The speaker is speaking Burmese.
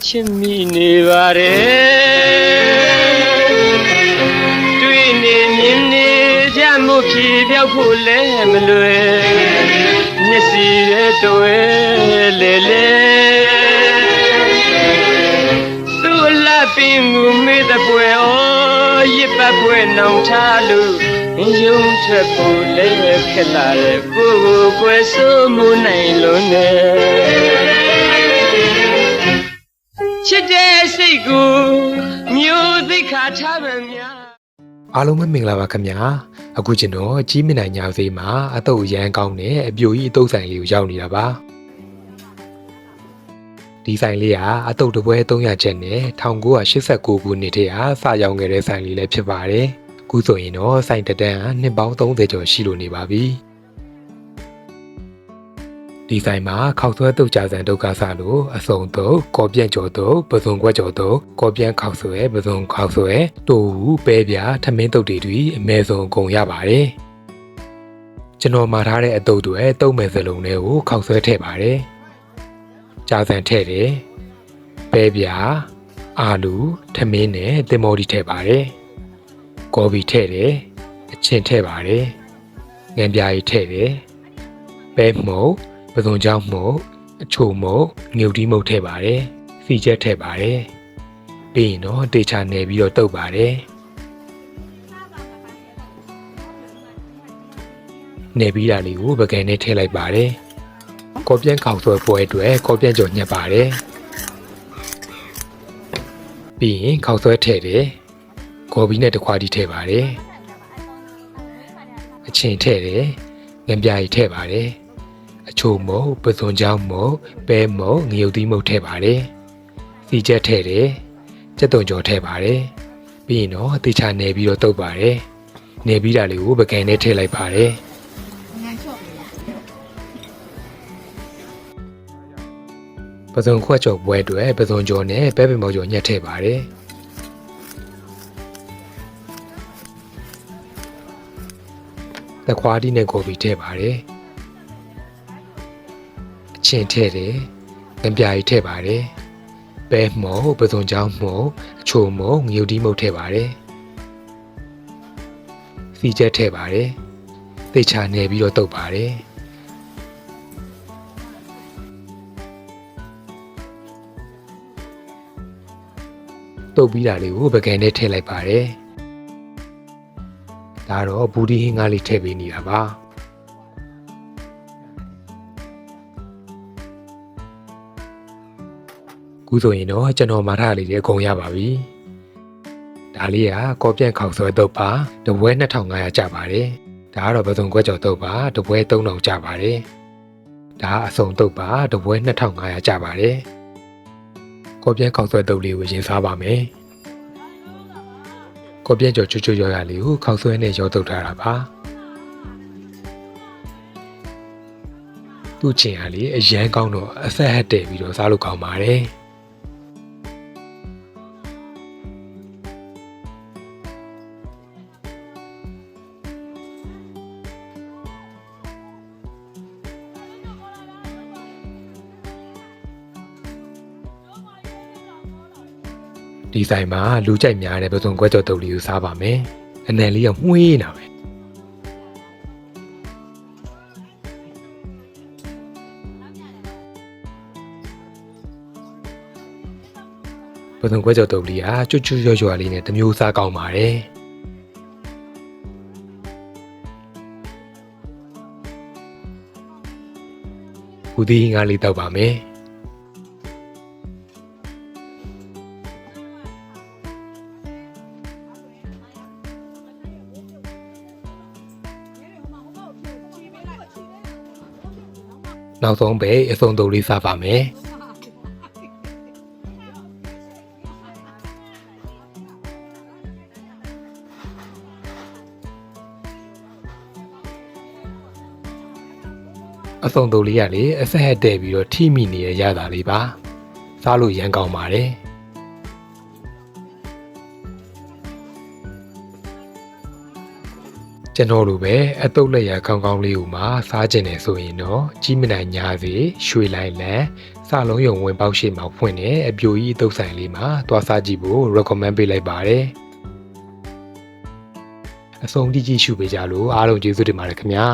ချစ်မိနေပါတယ်တွေ့နေမြင်နေကြမှုဖြေပြောက်ဖို့လဲမလွယ်မျက်စီရဲ့တွေ့လေလေသူ့လာပင်ကိုမေးတဲ့ပွဲဩရစ်ပတ်ပွဲနောင်ချလို့ယုံထွက်ဖို့လဲခက်လာတဲ့ကိုယ်ကိုကွယ်ဆိုးမှုနိုင်လို့နဲ့ချစ်တဲ့စိတ်ကိုမျိုးသိခါထားမှများအားလုံးပဲမင်္ဂလာပါခင်ဗျာအခုကျွန်တော်ကြီးမြင့်နိုင်ညာစေးမှာအတုပ်ရန်ကောင်းတဲ့အပြိုကြီးအတုပ်ဆိုင်လေးကိုရောက်နေတာပါဒီဆိုင်လေးကအတုပ်တပွဲ300ကျပ်နဲ့1989ခုနှစ်တည်းကစရောက်ခဲ့တဲ့ဆိုင်လေးလည်းဖြစ်ပါတယ်အခုဆိုရင်တော့ဆိုင်တတန်းကနှစ်ပေါင်း30ကျော်ရှိလို့နေပါပြီဒီဆိုင်မှာခောက်ဆွဲတုတ်ကြဆန်ဒုက္ခဆလို့အစုံတုတ်ကော်ပြန့်ကျော်တုတ်ပစုံခွက်ကျော်တုတ်ကော်ပြန့်ခောက်ဆွဲပစုံခောက်ဆွဲတူပဲပြထမင်းတုတ်တွေအမဲဆုံးကုန်ရပါတယ်ကျွန်တော်မှာထားတဲ့အတုတ်တွေတုတ်မဲ့စလုံးတွေကိုခောက်ဆွဲထည့်ပါတယ်ကြဆန်ထည့်တယ်ပဲပြအာလူထမင်းနဲ့တင်မော်ဒီထည့်ပါတယ်ကော်ဖီထည့်တယ်အချင်းထည့်ပါတယ်ငန်းပြားကြီးထည့်တယ်ပဲမှုတ်ပစုံချောင်းမှုတ်အချိုမှုတ်ငုတ်တီးမှုတ်ထည့်ပါတယ်ဖီချက်ထည့်ပါတယ်ပြီးရင်တော့တေချာနယ်ပြီးတော့တုပ်ပါတယ်နယ်ပြီးတာလေးကိုပကံနဲ့ထည့်လိုက်ပါတယ်ကော်ပြန့်ခောက်ဆွဲပွဲအတွက်ကော်ပြန့်ကြော်ညှက်ပါတယ်ပြီးရင်ခောက်ဆွဲထည့်တယ်ကော်ဖီနဲ့တခွားတီးထည့်ပါတယ်အချင်းထည့်တယ်ငန်းပြားကြီးထည့်ပါတယ်အချိုမုတ်ပစုံချောင်းမုတ်ပဲမုတ်ငရုတ်သီးမုတ်ထည့်ပါတယ်စီချက်ထည့်တယ်ကြက်သွန်ကြော်ထည့်ပါတယ်ပြီးရင်တော့တေချာနယ်ပြီးတော့တုပ်ပါတယ်နယ်ပြီးတာလေးကိုပကံနဲ့ထည့်လိုက်ပါတယ်ပစုံခွက်ကြော်ပွဲအတွက်ပစုံကြော်နဲ့ပဲပင်မောက်ကြော်ညှက်ထည့်ပါတယ်တခွားတီးနဲ့ကော်ဖီထည့်ပါတယ်အချင်းထည့်တယ်ငပြားကြီးထည့်ပါတယ်ပဲမှုတ်ပစုံချောင်းမှုတ်အချိုမှုတ်ငရုတ်တီးမှုတ်ထည့်ပါတယ်စီချက်ထည့်ပါတယ်သိချာနယ်ပြီးတော့တုပ်ပါတယ်တုပ်ပြီးတာလေးကိုပကံနဲ့ထည့်လိုက်ပါတယ်ဒါတော့ဘူဒီဟင်းကားလေးထည့်ပေးနေတာပါခုဆိုရင်တော့ကျွန်တော်မှာထားလေးတွေအကုန်ရပါပြီဒါလေးကကော်ပြန့်ခောက်ဆွဲတုပ်ပါတပွဲ2500ကျပါတယ်ဒါကတော့ပစုံခွက်ကျော်တုပ်ပါတပွဲ3000ကျပါတယ်ဒါအစုံတုပ်ပါတပွဲ2500ကျပါတယ်ကော်ပြန့်ခောက်ဆွဲတုပ်လေးကိုရင်စားပါမယ်ကော်ပြန့်ကျော်ချွတ်ချွတ်ရောရလေးကိုခောက်ဆွဲနဲ့ရောတုပ်ထားတာပါသူ့ချင်ရလေးအရန်ကောင်းတော့အဆက်ဟက်တည်ပြီးတော့စားလို့ကောင်းပါတယ်ဒီဆိုင်မှာလူကြိုက်များတဲ့ပစုံခွက်ကြော်တုပ်လေးကိုစားပါမယ်အနံလေးကမှုေးနေတာပဲပစုံခွက်ကြော်တုပ်လေးကကျွတ်ကျွတ်ရွရွလေးနဲ့တမျိုးစားကောင်းပါတယ်ဘူဒီငါလေးတောက်ပါမယ်နောက်ဆုံးပဲအစုံတုပ်လေးစားပါမယ်အစုံတုပ်လေးကလေအဆက်ဟက်တဲ့ပြီးတော့ထိမိနေရတာလေးပါစားလို့ရမ်းကောင်းပါတယ်ကျွန်တော်တို့ပဲအတုပ်လက်ရကောင်းကောင်းလေးကိုမှစားကျင်နေဆိုရင်တော့ကြီးမနိုင်ညာစီရွှေလိုက်လန် စာလုံးယုံဝင်ပေါက်ရှိမှာဖွင့်နေအပြိုကြီးအတုပ်ဆိုင်လေးမှာသွားစားကြည့်ဖို့ recommend ပေးလိုက်ပါတယ်အဆုံးထိကြည့်ရှုပေးကြလို့အားလုံးကျေးဇူးတင်ပါတယ်ခင်ဗျာ